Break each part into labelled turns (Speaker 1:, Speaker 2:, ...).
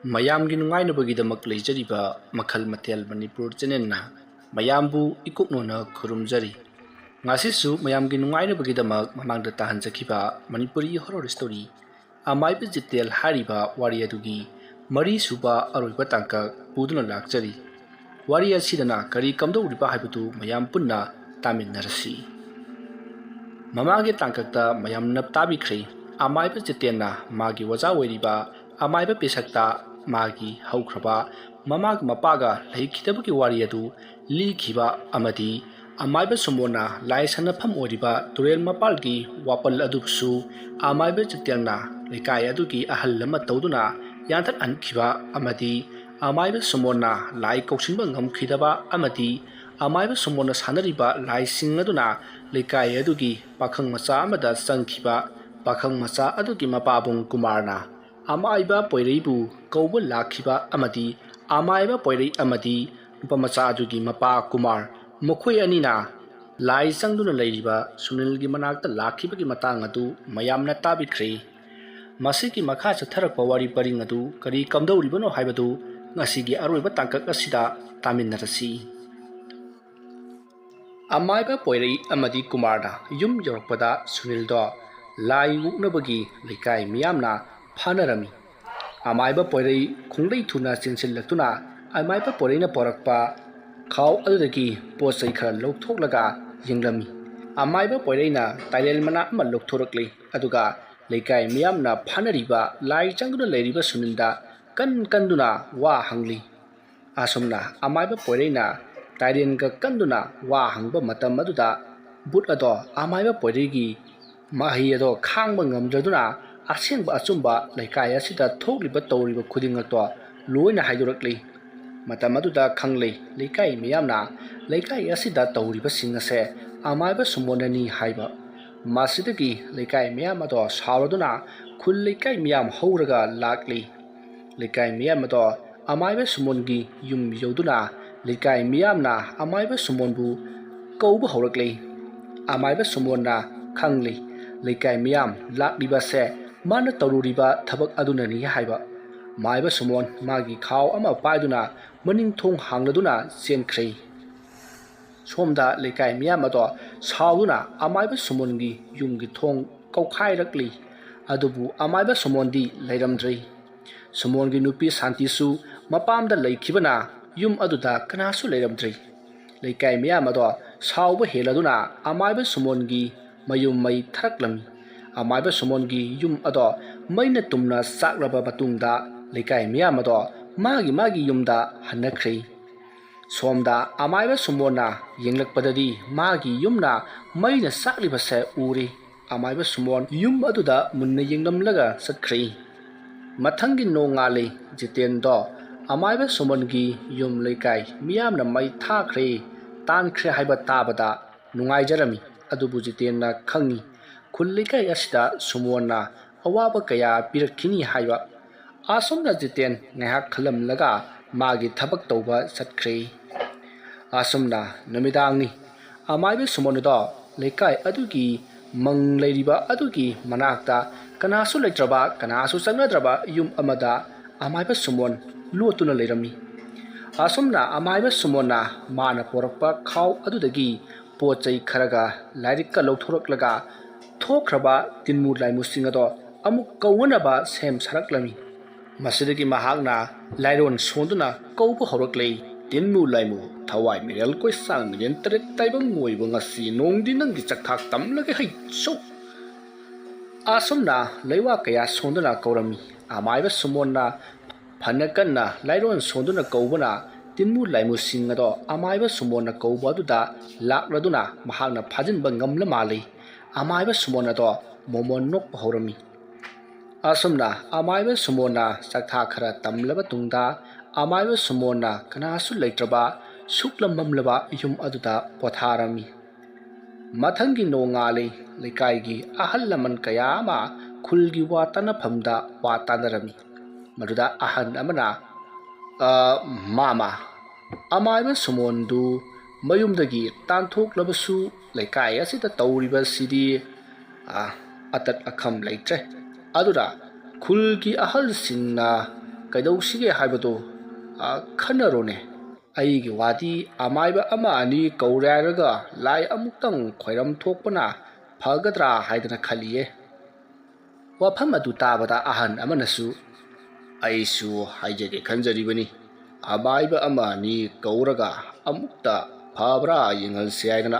Speaker 1: ꯃꯌꯥꯝꯒꯤ ꯅꯨꯡꯉꯥꯏꯅꯕꯒꯤꯗꯃꯛ ꯂꯩꯖꯔꯤꯕ ꯃꯈꯜ ꯃꯊꯦꯜ ꯃꯅꯤꯄꯨꯔ ꯆꯦꯅꯦꯜꯅ ꯃꯌꯥꯝꯕꯨ ꯏꯀꯨꯛꯅꯣꯅ ꯈꯨꯔꯨꯝꯖꯔꯤ꯫ ꯉꯁꯤꯁꯨ ꯃꯌꯥꯝꯒꯤ ꯅꯨꯡꯉꯥꯏꯅꯕꯒꯤꯗꯃꯛ ꯃꯃꯥꯡꯗ ꯇꯥꯍꯟꯖꯈꯤꯕ ꯃꯅꯤꯄꯨꯔꯤ ꯍꯣꯔꯔ ꯁ꯭ꯇꯣꯔꯤ ꯑꯃꯥꯏꯕ ꯖꯤꯇꯦꯜ ꯍꯥꯏꯔꯤꯕ ꯋꯥꯔꯤ ꯑꯗꯨꯒꯤ ꯃꯔꯤꯁꯨꯕ ꯑꯔꯣꯏꯕ ꯇꯥꯡꯀꯛ ꯄꯨꯗꯨꯅ ꯂꯥꯛꯆꯔꯤ꯫ ꯋꯥꯔꯤ ꯑꯁꯤꯗꯅ ꯀꯔꯤ ꯀꯝꯗꯧꯔꯤꯕ ꯍꯥꯏꯕꯗꯨ ꯃꯌꯥꯝ ꯄꯨꯟꯅ ꯇꯥꯃꯤꯟꯅꯔꯁꯤ꯫ ꯃꯃꯥꯡꯒꯤ ꯇꯥꯡꯀꯛꯇ ꯃꯌꯥꯝꯅ ꯇꯥꯕꯤꯈ꯭ꯔꯦ ꯑꯃꯥꯏꯕ ꯖꯤꯇꯦꯜꯅ ꯃꯥꯒꯤ ꯋꯥꯖꯥ ꯑꯣꯏꯔꯤꯕ ꯑꯃꯥꯏꯕ ꯄꯦꯁꯛꯇ मागी हौख्रबा ममाग मपागा लैखिदबगी वारी अदु लीखिबा अमदी अमाइबा सुमोना लाई सनफम ओरिबा तुरेल मपालगी वापल अदुसु अमाइबा जतेलना लेकाय अदुगी अहल लमा तौदुना यांथत अनखिबा अमदी अमाइबा सुमोना लाई कौसिनबा ngमखिदबा अमदी अमाइबा सुमोना सानरिबा लाई सिंग अदुना लेकाय अदुगी पाखंग मचा अमदा संखिबा पाखंग मचा अदुगी मपाबुंग कुमारना अमाइबा पोइरेबु कौब लाखिबा अमदी अमाइबा पोइरे अमदी नुपमचा अदुगी मपा कुमार मखोय अनिना लाई संगदुना लैरिबा सुनिलगी मनाक्ता लाखिबगी मतांग अदु मयामना ताबिख्रे। मसिगी मखा चथरकपा वारी परिंग अदु करी कमदौरिबनो हाइबदु ngasiगी अरोइबा तांकक असिदा तामिन्नरसी। अमाइबा पोइरे अमदी कुमारना युम यौरकपदा सुनिलदो लाई वुकनबगी लेकाय मियामना फानरमी। अमाइबा पोइरे खुंगलै थुना चिनसिलक्तुना अमाइबा पोइरेना पोरकपा खाव अदुदगी पोचै खरा लौथोकलगा यिंगलमी। अमाइबा पोइरेना ताइलेल मना अमा लौथोरकले अदुगा लेकाय मियामना फानरिबा लाई चंगदुना लैरिबा सुनिलदा कंदुना वा हंगली। असुमना अमाइबा पोइरेना ताइलेनगा कंदुना वा हंगबा मतम अदुदा बुट अदो अमाइबा पोइरेगी माही अदो खांगबा ngमद्रदुना असेंग अचुंबा लेकाय असिदा थोकलिबा तौरिबा खुदिंगतो लोइना हाइदोरकले। मतम अदुदा खंगले लेकाय मियामना लेकाय असिदा तौरिबा सिंग असे अमाइबा सुमोननी हाइबा। मासिदगी लेकाय मियाम अदो सावरदुना खुल लेकाय मियाम हौरगा लाकले। लेकाय मियाम अदो अमाइबा सुमोनगी युम यौदुना लेकाय मियामना अमाइबा सुमोनबु कौबा हौरकले। अमाइबा सुमोनना खंगले लेकाय मियाम लाकलिबा से माना तौरुरिबा थबक अदुननी हाइबा। माइबा सुमोन मागी खाव अमा पाइदुना मनिंग थोंग हांगलदुना चेनख्रे। सोमदा लेकाय मियाम अदो सावदुना अमाइबा सुमोनगी युमगी थोंग कौखाइरकली अदुबु अमाइबा सुमोनदी लैरमद्रे। सुमोनगी नुपी शांतिसु मपामदा लैखिबना युम अदुदा कनासु लैरमद्रे। लेकाय मियाम अदो सावबा हेलदुना अमाइबा सुमोनगी मयुम मै थरकलमी। अमाइबा सुमोनगी युम अदो मैना तुमना साकरबा मतुंगदा लेकाय मियाम अदो मागी युमदा हन्नख्रे। सोमदा अमाइबा सुमोना येंगलकपददी मागी युमना मैना साकलिबसे उरे। अमाइबा सुमोन युम अदुदा मुन्ना येंगलमलगा चटख्रे। मथंगी नोंगाले जितेंदो अमाइबा सुमोनगी युम लेकाय मियामना मै थाख्रे तानख्रे हाइबा ताबदा नुंगाइजरमी। अदुबु जितेंना खंगी खुल लेकाय असिदा सुमोना अवाबा कया पिरखिनी हाइबा। आसोमना जितेन ngahak खलमलगा मागी थबक तौबा चटख्रे। आसोमना नमिदांगनी अमाइबा सुमोनदो लेकाय अदुगी मंग लैरिबा अदुगी मनाक्ता कनासु लैत्रबा कनासु चंगनद्रबा युम अमदा अमाइबा सुमोन लोतुना लैरमी। आसोमना अमाइबा सुमोना माना पोरकपा खाव अदुदगी पोचै खरगा लाइरिकका लौथोरकलगा थोख्रबा तिन्मु लाइमुसिंग अदो अमुक कौनबा सेम सरकलमी। मसिदगी महागना लाइरोन सोंदुना कौबा हौरकले तिन्मु लाइमु थवाई मिरेल कोइ सांग मिलियन तरेत ताइबंग मोइबो ngasi नोंगदि नंगी चकथाक तमलगे है सो। आसोमना लैवा कया सोंदुना कौरमी। अमाइबा सुमोना फनकन्ना लाइरोन सोंदुना कौबना तिन्मु लाइमुसिंग अदो अमाइबा सुमोना कौबा अदुदा लाकलदुना महागना फाजिनबा ngमला माले। अमाइबा सुमोन अदो मोमोन नोकपा हौरमी। असुमना अमाइबा सुमोना चकथा खरा तमलबा तुंगदा अमाइबा सुमोना कनासु लैत्रबा सुक्लममलबा युम अदुदा पोथारमी। मथंगी नोंगाले लेकायगी अहल लमन कयामा खुलगी वातना फमदा वातानरमी। मरुदा अहन अमना मामा अमाइबा सुमोनदु मयुमदगी तानथोकलबसु लेकाय असिदा तौरिबा सिदी अतत अखम लैत्रे। अदुदा खुलगी अहल सिंगना ꯀꯩꯗꯧꯁꯤꯒꯦ ꯍꯥꯏꯕꯗꯨ ꯈꯟꯅꯔꯣꯅꯦ ꯑꯩꯒꯤ ꯋꯥꯗꯤ ꯑꯃꯥꯏꯕ ꯑꯃ ꯑꯅꯤ ꯀꯧꯔꯦ ꯍꯥꯏꯔꯒ ꯂꯥꯏ ꯑꯃꯨꯛꯇꯪ ꯈꯣꯏꯔꯝ ꯊꯣꯛꯄꯅ ꯐꯒꯗ꯭ꯔꯥ ꯍꯥꯏꯗꯅ ꯈꯜꯂꯤꯌꯦ ꯋꯥꯐꯝ ꯑꯗꯨ ꯇꯥꯕꯗ ꯑꯍꯟ ꯑꯃꯅꯁꯨ ꯑꯩꯁꯨ ꯍꯥꯏꯖꯒꯦ ꯈꯟꯖꯔꯤꯕꯅꯤ ꯑꯃꯥꯏꯕ ꯑꯃ ꯑꯅꯤ ꯀꯧꯔꯒ ꯑꯃꯨꯛꯇ ꯐꯕ꯭ꯔꯥ ꯌꯦꯡꯍꯜꯁꯤ ꯍꯥꯏꯗꯅ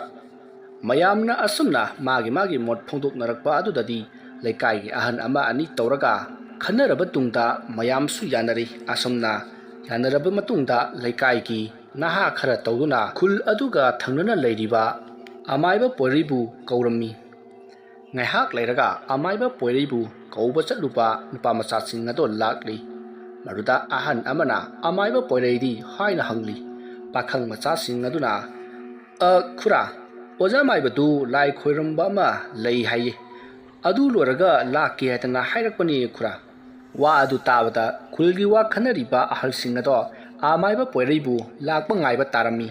Speaker 1: ꯃꯌꯥꯝꯅ ꯑꯁꯨꯝꯅ ꯃꯥꯒꯤ ꯃꯣꯠ ꯐꯣꯡꯗꯣꯛꯅꯔꯛꯄ ꯑꯗꯨꯗꯗꯤ ꯂꯩꯀꯥꯏꯒꯤ ꯑꯍꯟ ꯑꯃ ꯑꯅꯤ ꯇꯧꯔꯒ ꯈꯟꯅꯔꯕ ꯇꯨꯡꯗ ꯃꯌꯥꯝꯁꯨ ꯌꯥꯅꯔꯤ ꯑꯁꯨꯝꯅ ꯌꯥꯅꯔꯕ ꯃꯇꯨꯡꯗ ꯂꯩꯀꯥꯏꯒꯤ ꯅꯍꯥ ꯈꯔ ꯇꯧꯗꯨꯅ ꯈꯨꯜ ꯑꯗꯨꯒ ꯊꯪꯅꯅ ꯂꯩꯔꯤꯕ ꯑꯃꯥꯏꯕ ꯄꯣꯏꯔꯩꯕꯨ ꯀꯧꯔꯝꯃꯤ ꯉꯥꯏꯍꯥꯛ ꯂꯩꯔꯒ ꯑꯃꯥꯏꯕ ꯄꯣꯏꯔꯩꯕꯨ ꯀꯧꯕ ꯆꯠꯂꯨꯕ ꯅꯨꯄꯥ ꯃꯆꯥꯁꯤꯡ ꯑꯗꯨ ꯂꯥꯛꯂꯤ ꯃꯗꯨꯗ ꯑꯍꯟ ꯑꯃꯅ ꯑꯃꯥꯏꯕ ꯄꯣꯏꯔꯩꯗꯤ ꯍꯥꯏꯅ ꯍꯪꯂꯤ ꯄꯥꯈꯪ ꯃꯆꯥꯁꯤꯡ ꯑꯗꯨꯅ ꯈꯨꯔꯥ ꯑꯣꯖꯥ ꯃꯥꯏꯕꯗꯨ ꯂꯥꯏ ꯈꯣꯏꯔꯝꯕ ꯑꯃ ꯂꯩ ꯍꯥꯏꯌꯦ ꯑꯗꯨ ꯂꯣꯏꯔꯒ ꯂꯥꯛꯀꯦ ꯍꯥꯏꯗꯅ ꯍꯥꯏꯔꯛꯄꯅꯤ ꯈꯨꯔꯥ ꯋꯥ ꯑꯗꯨ ꯇꯥꯕꯗ ꯈꯨꯜꯒꯤ ꯋꯥ ꯈꯟꯅꯔꯤꯕ ꯑꯍꯜꯁꯤꯡ ꯑꯗꯣ ꯑꯃꯥꯏꯕ ꯄꯣꯏꯔꯩꯕꯨ ꯂꯥꯛꯄ ꯉꯥꯏꯕ ꯇꯥꯔꯝꯃꯤ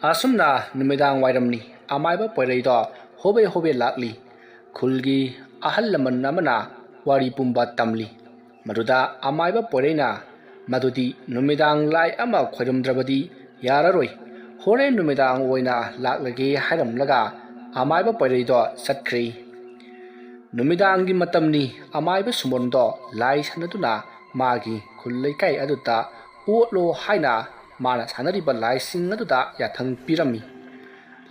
Speaker 1: ꯑꯁꯨꯝꯅ ꯅꯨꯃꯤꯗꯥꯡ ꯋꯥꯏꯔꯝꯅꯤ ꯑꯃꯥꯏꯕ ꯄꯣꯏꯔꯩꯗꯣ ꯍꯣꯕꯦ ꯍꯣꯕꯦ ꯂꯥꯛꯂꯤ ꯈꯨꯜꯒꯤ ꯑꯍꯜ ꯂꯃꯟ ꯑꯃꯅ ꯋꯥꯔꯤ ꯄꯨꯝꯕ ꯇꯝꯂꯤ ꯃꯗꯨꯗ ꯑꯃꯥꯏꯕ ꯄꯣꯏꯔꯩꯅ ꯃꯗꯨꯗꯤ ꯅꯨꯃꯤꯗꯥꯡ ꯂꯥꯏ ꯑꯃ ꯈꯣꯏꯔꯝꯗ꯭ꯔꯕꯗꯤ ꯌꯥꯔꯔꯣꯏ ꯍꯣꯔꯦꯟ ꯅꯨꯃꯤꯗꯥꯡ ꯑꯣꯏꯅ ꯂꯥꯛꯂꯒꯦ ꯍꯥꯏꯔꯝꯂꯒ ꯑꯃꯥꯏꯕ ꯄꯣꯏꯔꯩꯗꯣ ꯆꯠꯈ꯭ꯔꯦ ꯅꯨꯃꯤꯗꯥꯡꯒꯤ ꯃꯇꯝꯅꯤ ꯑꯃꯥꯏꯕ ꯁꯨꯃꯣꯟꯗꯣ ꯂꯥꯏ ꯁꯥꯟꯅꯗꯨꯅ ꯃꯥꯒꯤ ꯈꯨꯜ ꯂꯩꯀꯥꯏ ꯑꯗꯨꯗ ꯑꯣꯠꯂꯣ ꯍꯥꯏꯅ ꯃꯥꯅ ꯁꯥꯟꯅꯔꯤꯕ ꯂꯥꯏꯁꯤꯡ ꯑꯗꯨꯗ ꯌꯥꯊꯪ ꯄꯤꯔꯝꯃꯤ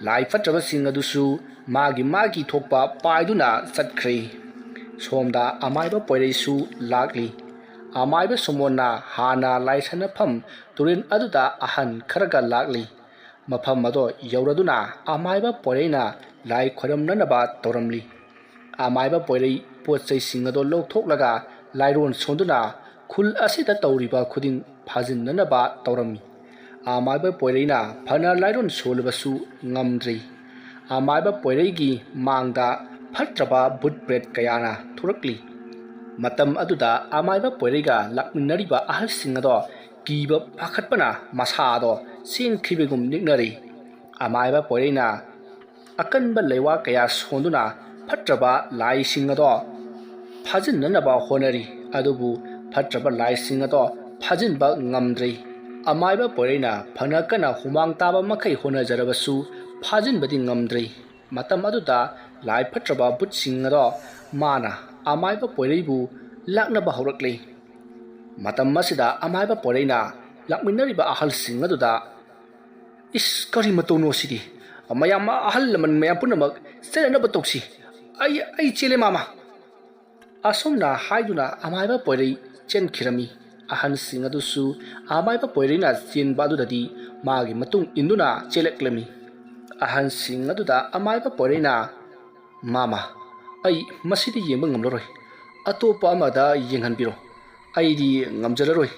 Speaker 1: ꯂꯥꯏ ꯐꯠꯇ꯭ꯔꯕꯁꯤꯡ ꯑꯗꯨꯁꯨ ꯃꯥꯒꯤ ꯊꯣꯛꯄ ꯄꯥꯏꯗꯨꯅ ꯆꯠꯈ꯭ꯔꯦ ꯁꯣꯝꯗ ꯑꯃꯥꯏꯕ ꯄꯣꯏꯔꯩꯁꯨ ꯂꯥꯛꯂꯤ ꯑꯃꯥꯏꯕ ꯁꯨꯃꯣꯟꯅ ꯍꯥꯟꯅ ꯂꯥꯏ ꯁꯥꯟꯅꯐꯝ ꯇꯨꯔꯦꯜ ꯑꯗꯨꯗ ꯑꯍꯟ ꯈꯔꯒ ꯂꯥꯛꯂꯤ ꯃꯐꯝ ꯑꯗꯣ ꯌꯧꯔꯗꯨꯅ ꯑꯃꯥꯏꯕ ꯄꯣꯏꯔꯩꯅ ꯂꯥꯏ ꯈꯣꯏꯔꯝꯅꯅꯕ ꯇꯧꯔꯝꯂꯤ ꯑꯃꯥꯏꯕ ꯄꯣꯏꯔꯩ ꯄꯣꯠ ꯆꯩꯁꯤꯡ ꯑꯗꯣ ꯂꯧꯊꯣꯛꯂꯒ ꯂꯥꯏꯔꯣꯟ ꯁꯣꯟꯗꯨꯅ ꯈꯨꯜ ꯑꯁꯤꯗ ꯇꯧꯔꯤꯕ ꯈꯨꯗꯤꯡ ꯐꯥꯖꯤꯟꯅꯅꯕ ꯇꯧꯔꯝꯃꯤ ꯑꯃꯥꯏꯕ ꯄꯣꯏꯔꯩꯅ ꯐꯅ ꯂꯥꯏꯔꯣꯟ ꯁꯣꯜꯂꯕꯁꯨ ꯉꯝꯗ꯭ꯔꯤ ꯑꯃꯥꯏꯕ ꯄꯣꯏꯔꯩꯒꯤ ꯃꯥꯡꯗ ꯐꯠꯇ꯭ꯔꯕ ꯕꯨꯠ ꯕ꯭ꯔꯦꯠ ꯀꯌꯥꯅ ꯊꯣꯔꯛꯂꯤ ꯃꯇꯝ ꯑꯗꯨꯗ ꯑꯃꯥꯏꯕ ꯄꯣꯏꯔꯩꯒ ꯂꯥꯛꯃꯤꯟꯅꯔꯤꯕ ꯑꯍꯜꯁꯤꯡ ꯑꯗꯣ ꯀꯤꯕ ꯄꯥꯈꯠꯄꯅ ꯃꯁꯥꯗꯣ ꯆꯦꯟꯈꯤꯕꯒꯨꯝ ꯅꯤꯛꯅꯔꯤ ꯑꯃꯥꯏꯕ ꯄꯣꯏꯔꯩꯅ ꯑꯀꯟꯕ ꯂꯩꯋꯥ ꯀꯌꯥ ꯁꯣꯟꯗꯨꯅ ꯐꯠꯇ꯭ꯔꯕ ꯂꯥꯏꯁꯤꯡ ꯑꯗꯣ ꯐꯥꯖꯤꯟꯅꯅꯕ ꯍꯣꯠꯅꯔꯤ ꯑꯗꯨꯕꯨ ꯐꯠꯇ꯭ꯔꯕ ꯂꯥꯏꯁꯤꯡ ꯑꯗꯣ ꯐꯥꯖꯤꯟꯕ ꯉꯝꯗ꯭ꯔꯤ ꯑꯃꯥꯏꯕ ꯄꯣꯏꯔꯩꯅ ꯐꯅ ꯀꯟꯅ ꯍꯨꯃꯥꯡ ꯇꯥꯕ ꯃꯈꯩ ꯍꯣꯠꯅꯖꯔꯕꯁꯨ ꯐꯥꯖꯤꯟꯕꯗꯤ ꯉꯝꯗ꯭ꯔꯤ ꯃꯇꯝ ꯑꯗꯨꯗ ꯂꯥꯏ ꯐꯠꯇ꯭ꯔꯕ ꯕꯨꯠꯁꯤꯡ ꯑꯗꯣ ꯃꯥꯅ ꯑꯃꯥꯏꯕ ꯄꯣꯏꯔꯩꯕꯨ ꯂꯥꯛꯅꯕ ꯍꯧꯔꯛꯂꯤ ꯃꯇꯝ ꯑꯁꯤꯗ ꯑꯃꯥꯏꯕ ꯄꯣꯏꯔꯩꯅ ꯂꯥꯛꯃꯤꯟꯅꯔꯤꯕ ꯑꯍꯜꯁꯤꯡ ꯑꯗꯨꯗ ꯀꯔꯤ ꯃꯇꯧꯅꯣ ꯁꯤꯗꯤ ꯃꯌꯥꯝ ꯑꯍꯜ ꯂꯃꯟ ꯃꯌꯥꯝ ꯄꯨꯝꯅꯃꯛ ꯆꯠꯅꯅꯕ ꯇꯧꯁꯤ ꯑꯩ ꯆꯦꯜꯂꯦ ꯃꯥꯃꯥ ꯑꯁꯨꯝꯅ ꯍꯥꯏꯗꯨꯅ ꯑꯃꯥꯏꯕ ꯄꯣꯏꯔꯩ ꯆꯦꯟꯈꯤꯔꯝꯃꯤ ꯑꯍꯟꯁꯤꯡ ꯑꯗꯨꯁꯨ ꯑꯃꯥꯏꯕ ꯄꯣꯏꯔꯩꯅ ꯆꯦꯟꯕ ꯑꯗꯨꯗꯗꯤ ꯃꯥꯒꯤ ꯃꯇꯨꯡ ꯏꯟꯗꯨꯅ ꯆꯦꯜꯂꯛꯂꯝꯃꯤ ꯑꯍꯟꯁꯤꯡ ꯑꯗꯨꯗ ꯑꯃꯥꯏꯕ ꯄꯣꯏꯔꯩꯅ ꯃꯥꯃꯥ ꯑꯩ ꯃꯁꯤꯗꯤ ꯌꯦꯡꯕ ꯉꯝꯂꯔꯣꯏ ꯑꯇꯣꯞꯄ ꯑꯃꯗ ꯌꯦꯡꯍꯟꯕꯤꯔꯣ ꯑꯩꯗꯤ ꯉꯝꯖꯔꯔꯣꯏ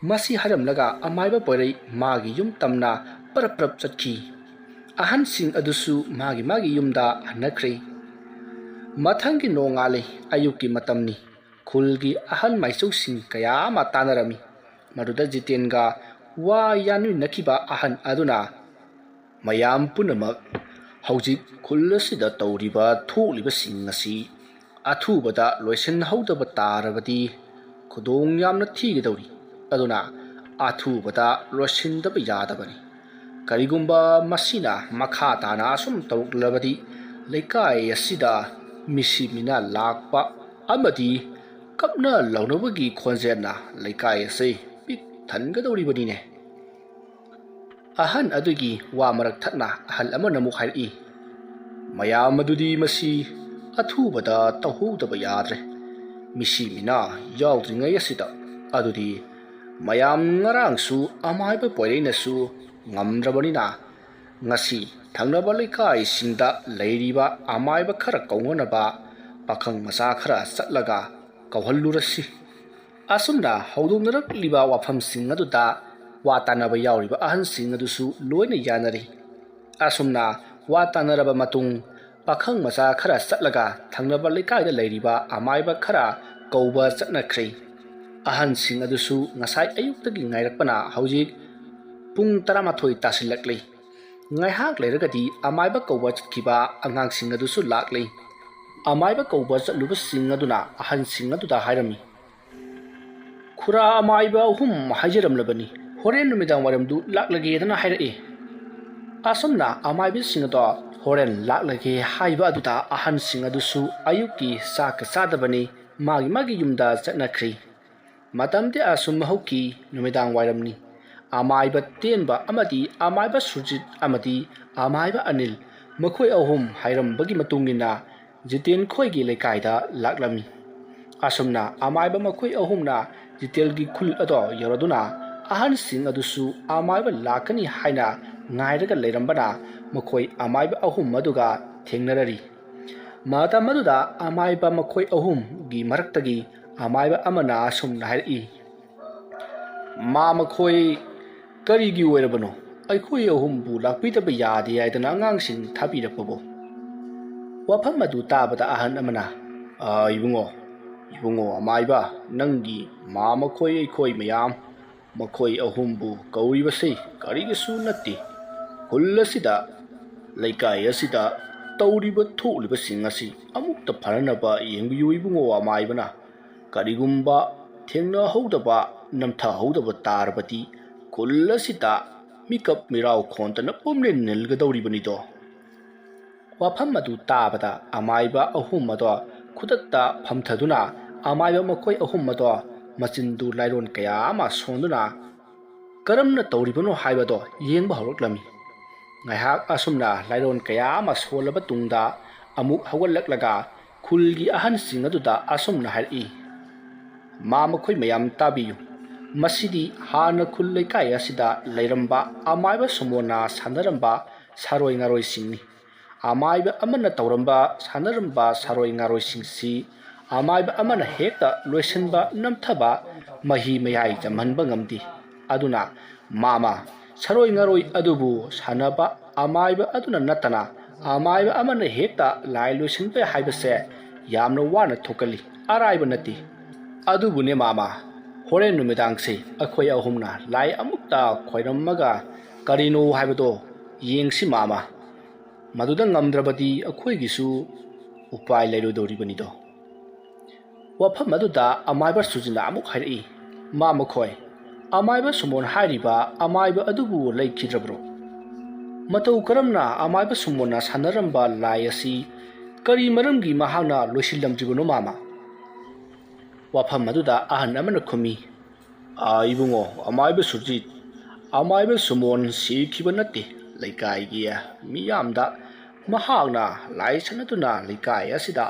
Speaker 1: ꯃꯁꯤ ꯍꯥꯏꯔꯝꯂꯒ ꯑꯃꯥꯏꯕ ꯄꯣꯏꯔꯩ ꯃꯥꯒꯤ ꯌꯨꯝ ꯇꯝꯅ ꯄꯔꯞ ꯆꯠꯈꯤ ꯑꯍꯟꯁꯤꯡ ꯑꯗꯨꯁꯨ ꯃꯥꯒꯤ ꯌꯨꯝꯗ ꯍꯟꯅꯈ꯭ꯔꯦ ꯃꯊꯪꯒꯤ ꯅꯣꯡꯉꯥꯜꯂꯤ ꯑꯌꯨꯛꯀꯤ ꯃꯇꯝꯅꯤ ꯈꯨꯜꯒꯤ ꯑꯍꯜ ꯃꯥꯏꯆꯧꯁꯤꯡ ꯀꯌꯥ ꯑꯃ ꯇꯥꯟꯅꯔꯝꯃꯤ ꯃꯗꯨꯗ ꯖꯤꯇꯦꯟꯒ ꯋꯥ ꯌꯥꯟꯃꯤꯟꯅꯈꯤꯕ ꯑꯍꯟ ꯑꯗꯨꯅ ꯃꯌꯥꯝ ꯄꯨꯝꯅꯃꯛ ꯍꯧꯖꯤꯛ ꯈꯨꯜ ꯑꯁꯤꯗ ꯇꯧꯔꯤꯕ ꯊꯣꯛꯂꯤꯕꯁꯤꯡ ꯑꯁꯤ ꯑꯊꯨꯕꯗ ꯂꯣꯏꯁꯤꯟꯍꯧꯗꯕ ꯇꯥꯔꯕꯗꯤ ꯈꯨꯗꯣꯡ ꯌꯥꯝꯅ ꯊꯤꯒꯗꯧꯔꯤ ꯑꯗꯨꯅ ꯑꯊꯨꯕꯗ ꯂꯣꯏꯁꯤꯟꯗꯕ ꯌꯥꯗꯕꯅꯤ ꯀꯔꯤꯒꯨꯝꯕ ꯃꯁꯤꯅ ꯃꯈꯥ ꯇꯥꯅ ꯑꯁꯨꯝ ꯇꯧꯔꯛꯂꯕꯗꯤ ꯂꯩꯀꯥꯏ ꯑꯁꯤꯗ ꯃꯤꯁꯤ ꯃꯤꯅꯥ ꯂꯥꯛꯄ ꯑꯃꯗꯤ ꯀꯞꯅ ꯂꯥꯎꯅꯕꯒꯤ ꯈꯣꯟꯖꯦꯜꯅ ꯂꯩꯀꯥꯏ ꯑꯁꯤ ꯄꯤꯛ ꯊꯟꯒꯗꯧꯔꯤꯕꯅꯤꯅꯦ ꯑꯍꯟ ꯑꯗꯨꯒꯤ ꯋꯥ ꯃꯔꯛ ꯊꯠꯅ ꯑꯍꯜ ꯑꯃꯅ ꯑꯃꯨꯛ ꯍꯥꯏꯔꯛꯏ ꯃꯌꯥꯝ ꯑꯗꯨꯗꯤ ꯃꯁꯤ ꯑꯊꯨꯕꯗ ꯇꯧꯍꯧꯗꯕ ꯌꯥꯗ꯭ꯔꯦ ꯃꯤꯁꯤ ꯃꯤꯅꯥ ꯌꯥꯎꯗ꯭ꯔꯤꯉꯩ ꯑꯁꯤꯗ ꯑꯗꯨꯗꯤ ꯃꯌꯥꯝ ꯉꯔꯥꯡꯁꯨ ꯑꯃꯥꯏꯕ ꯄꯣꯏꯔꯩꯅꯁꯨ ꯉꯝꯗ꯭ꯔꯕꯅꯤꯅ ngasi thangna balai kai singda leiriba amai ba khara kaungona ba pakhang masa khara satlaga kauhallurasi asumna haudungnarak liba wafam singadu da watana ba yauriba ahan singadu su loina yanari asumna watana raba matung pakhang masa khara satlaga thangna balai kai da leiriba amai ba khara kauba satna khri ahan singadu su ngasai ayuktagi ngairakpana haujik pung 12 tasilakli ngaihak leiragadi amaiba kauba chkiba angang singadu su lakli amaiba kauba chatluba singaduna ahan singaduda hairami ꯈꯨꯔꯥ ꯑꯃꯥꯏꯕ ꯑꯍꯨꯝ ꯍꯥꯏꯖꯔꯝꯂꯕꯅꯤ ꯍꯣꯔꯦꯟ ꯅꯨꯃꯤꯗꯥꯡ ꯋꯥꯏꯔꯝꯗꯨ ꯂꯥꯛꯂꯒꯦꯗꯅ ꯍꯥꯏꯔꯛꯏ ꯑꯁꯨꯝꯅ ꯑꯃꯥꯏꯕꯁꯤꯡ ꯑꯗꯣ ꯍꯣꯔꯦꯟ ꯂꯥꯛꯂꯒꯦ ꯍꯥꯏꯕ ꯑꯗꯨꯗ ꯑꯍꯟꯁꯤꯡ ꯑꯗꯨꯁꯨ ꯑꯌꯨꯛꯀꯤ ꯆꯥꯛꯀ ꯆꯥꯗꯕꯅꯤ ꯃꯥꯒꯤ ꯌꯨꯝꯗ ꯆꯠꯅꯈ꯭ꯔꯤ ꯃꯇꯝꯗꯤ ꯑꯁꯨꯝ ꯍꯧꯈꯤ ꯅꯨꯃꯤꯗꯥꯡ ꯋꯥꯏꯔꯝꯅꯤ ꯑꯃꯥꯏꯕ ꯇꯦꯟꯕ ꯑꯃꯗꯤ ꯑꯃꯥꯏꯕ ꯁꯨꯔꯖꯤꯠ ꯑꯃꯗꯤ ꯑꯃꯥꯏꯕ ꯑꯅꯤꯜ ꯃꯈꯣꯏ ꯑꯍꯨꯝ ꯍꯥꯏꯔꯝꯕꯒꯤ ꯃꯇꯨꯡꯏꯟꯅ ꯖꯤꯇꯦꯟ ꯈꯣꯏꯒꯤ ꯂꯩꯀꯥꯏꯗ ꯂꯥꯛꯂꯝꯃꯤ ꯑꯁꯨꯝꯅ ꯑꯃꯥꯏꯕ ꯃꯈꯣꯏ ꯑꯍꯨꯝꯅ ꯖꯤꯇꯦꯜꯒꯤ ꯈꯨꯜ ꯑꯗꯣ ꯌꯧꯔꯗꯨꯅ ꯑꯍꯟꯁꯤꯡ ꯑꯗꯨꯁꯨ ꯑꯃꯥꯏꯕ ꯂꯥꯛꯀꯅꯤ ꯍꯥꯏꯅ ꯉꯥꯏꯔꯒ ꯂꯩꯔꯝꯕꯅ ꯃꯈꯣꯏ ꯑꯃꯥꯏꯕ ꯑꯍꯨꯝ ꯑꯗꯨꯒ ꯊꯦꯡꯅꯔꯔꯤ ꯃꯇꯝ ꯑꯗꯨꯗ ꯑꯃꯥꯏꯕ ꯃꯈꯣꯏ ꯑꯍꯨꯝꯒꯤ ꯃꯔꯛꯇꯒꯤ ꯑꯃꯥꯏꯕ ꯑꯃꯅ ꯑꯁꯨꯝꯅ ꯍꯥꯏꯔꯛꯏ ꯃꯈꯣꯏ ꯀꯔꯤꯒꯤ ꯑꯣꯏꯔꯕꯅꯣ ꯑꯩꯈꯣꯏ ꯑꯍꯨꯝꯕꯨ ꯂꯥꯛꯄꯤꯗꯕ ꯌꯥꯗꯦ ꯍꯥꯏꯗꯅ ꯑꯉꯥꯡꯁꯤꯡ ꯊꯥꯕꯤꯔꯛꯄꯕꯣ ꯋꯥꯐꯝ ꯑꯗꯨ ꯇꯥꯕꯗ ꯑꯍꯟ ꯑꯃꯅ ꯏꯕꯨꯡꯉꯣ ꯑꯃꯥꯏꯕ ꯅꯪꯒꯤ ꯃꯈꯣꯏ ꯑꯩꯈꯣꯏ ꯃꯌꯥꯝ ꯃꯈꯣꯏ ꯑꯍꯨꯝꯕꯨ ꯀꯧꯔꯤꯕꯁꯤ ꯀꯔꯤꯒꯤꯁꯨ ꯅꯠꯇꯦ ꯈꯨꯜ ꯑꯁꯤꯗ ꯂꯩꯀꯥꯏ ꯑꯁꯤꯗ ꯇꯧꯔꯤꯕ ꯊꯣꯛꯂꯤꯕꯁꯤꯡ ꯑꯁꯤ ꯑꯃꯨꯛꯇ ꯐꯅꯅꯕ ꯌꯦꯡꯕꯤꯌꯨ ꯏꯕꯨꯡꯉꯣ ꯑꯃꯥꯏꯕꯅ ꯀꯔꯤꯒꯨꯝꯕ ꯊꯦꯡꯅꯍꯧꯗꯕ ꯅꯝꯊꯍꯧꯗꯕ ꯇꯥꯔꯕꯗꯤ ꯈꯨꯜ ꯑꯁꯤꯗ ꯃꯤꯀꯞ ꯃꯤꯔꯥꯎ ꯈꯣꯟꯇꯅ ꯄꯨꯝꯅꯤꯜ ꯅꯤꯜꯒꯗꯧꯔꯤꯕꯅꯤꯗꯣ ꯋꯥꯐꯝ ꯑꯗꯨ ꯇꯥꯕꯗ ꯑꯃꯥꯏꯕ ꯑꯍꯨꯝ ꯑꯗꯣ ꯈꯨꯗꯛꯇ ꯐꯝꯊꯗꯨꯅ ꯑꯃꯥꯏꯕ ꯃꯈꯣꯏ ꯑꯍꯨꯝ ꯑꯗꯣ ꯃꯆꯤꯟꯗꯨ ꯂꯥꯏꯔꯣꯟ ꯀꯌా ꯑꯃ ꯁꯣꯟꯗꯨꯅ ꯀꯔꯝꯅ ꯇꯧꯔꯤꯕꯅꯣ ꯍꯥꯏꯕꯗꯣ ꯌꯦꯡꯕ ꯍꯧꯔꯛꯂꯝꯃꯤ ꯉꯥꯏꯍꯥꯛ ꯑꯁꯨꯝꯅ ꯂꯥꯏꯔꯣꯟ ꯀꯌꯥ ꯑꯃ ꯁꯣꯜꯂꯕ ꯇꯨꯡꯗ ꯑꯃꯨꯛ ꯍꯧꯒꯠꯂꯛꯂꯒ ꯈꯨꯜꯒꯤ ꯑꯍꯟꯁꯤꯡ ꯑꯗꯨꯗ ꯑꯁꯨꯝꯅ ꯍꯥꯏꯔꯛꯏ ꯃꯈꯣꯏ ꯃꯌꯥꯝ ꯇꯥꯕꯤꯌꯨ ꯃꯁꯤꯗꯤ ꯍꯥꯟꯅ ꯈꯨꯜ ꯂꯩꯀꯥꯏ ꯑꯁꯤꯗ ꯂꯩꯔꯝꯕ ꯑꯃꯥꯏꯕ ꯁꯨꯃꯣꯟꯅ ꯁꯥꯟꯅꯔꯝꯕ ꯁꯥꯔꯣꯏ ꯉꯥꯔꯣꯏꯁꯤꯡꯅꯤ ꯑꯃꯥꯏꯕ ꯑꯃꯅ ꯇꯧꯔꯝꯕ ꯁꯥꯟꯅꯔꯝꯕ ꯁꯥꯔꯣꯏ ꯉꯥꯔꯣꯏꯁꯤꯡꯁꯤ ꯑꯃꯥꯏꯕ ꯑꯃꯅ ꯍꯦꯛꯇ ꯂꯣꯏꯁꯤꯟꯕ ꯅꯝꯊꯕ ꯃꯍꯤ ꯃꯌꯥꯏ ꯆꯝꯍꯟꯕ ꯉꯝꯗꯦ ꯑꯗꯨꯅ ꯁꯥꯔꯣꯏ ꯉꯥꯔꯣꯏ ꯑꯗꯨꯕꯨ ꯁꯥꯟꯅꯕ ꯑꯃꯥꯏꯕ ꯑꯗꯨꯅ ꯅꯠꯇꯅ ꯑꯃꯥꯏꯕ ꯑꯃꯅ ꯍꯦꯛꯇ ꯂꯥꯏ ꯂꯣꯏꯁꯤꯟꯕ ꯍꯥꯏꯕꯁꯦ ꯌꯥꯝꯅ ꯋꯥꯅ ꯊꯣꯛꯀꯜꯂꯤ ꯑꯔꯥꯏꯕ ꯅꯠꯇꯦ ꯑꯗꯨꯕꯨꯅꯦ ꯍꯣꯔꯦꯟ ꯅꯨꯃꯤꯗꯥꯡꯁꯦ ꯑꯩꯈꯣꯏ ꯑꯍꯨꯝꯅ ꯂꯥꯏ ꯑꯃꯨꯛꯇ ꯈꯣꯏꯔꯝꯃꯒ ꯀꯔꯤꯅꯣ ꯍꯥꯏꯕꯗꯣ ꯌꯦꯡꯁꯤ ꯃꯗꯨꯗ ꯉꯝꯗ꯭ꯔꯕꯗꯤ ꯑꯩꯈꯣꯏꯒꯤꯁꯨ ꯎꯄꯥꯏ ꯂꯩꯔꯣꯏꯗꯧꯔꯤꯕꯅꯤꯗꯣ ꯋꯥꯐꯝ ꯑꯗꯨꯗ ꯑꯃꯥꯏꯕ ꯁꯨꯖꯤꯠꯅ ꯑꯃꯨꯛ ꯍꯥꯏꯔꯛꯏ ꯃꯈꯣꯏ ꯑꯃꯥꯏꯕ ꯁꯨꯃꯣꯟ ꯍꯥꯏꯔꯤꯕ ꯑꯃꯥꯏꯕ ꯑꯗꯨꯕꯨ ꯂꯩꯈꯤꯗ꯭ꯔꯕ꯭ꯔꯣ ꯃꯇꯧ ꯀꯔꯝꯅ ꯑꯃꯥꯏꯕ ꯁꯨꯃꯣꯟꯅ ꯁꯥꯟꯅꯔꯝꯕ ꯂꯥꯏ ꯑꯁꯤ ꯀꯔꯤ ꯃꯔꯝꯒꯤ ꯃꯍꯥꯛꯅ ꯂꯣꯏꯁꯤꯜꯂꯝꯗ꯭ꯔꯤꯕꯅꯣ ꯋꯥꯐꯝ ꯑꯗꯨꯗ ꯑꯍꯟ ꯑꯃꯅ ꯈꯨꯝꯃꯤ ꯏꯕꯨꯡꯉꯣ ꯑꯃꯥꯏꯕ ꯁꯨꯔꯖꯤꯠ ꯑꯃꯥꯏꯕ ꯁꯨꯃꯣꯟ ꯁꯤꯈꯤꯕ ꯅꯠꯇꯦ ꯂꯩꯀꯥꯏꯒꯤ ꯃꯤꯌꯥꯝꯗ ꯃꯍꯥꯛꯅ ꯂꯥꯏ ꯁꯥꯟꯅꯗꯨꯅ ꯂꯩꯀꯥꯏ ꯑꯁꯤꯗ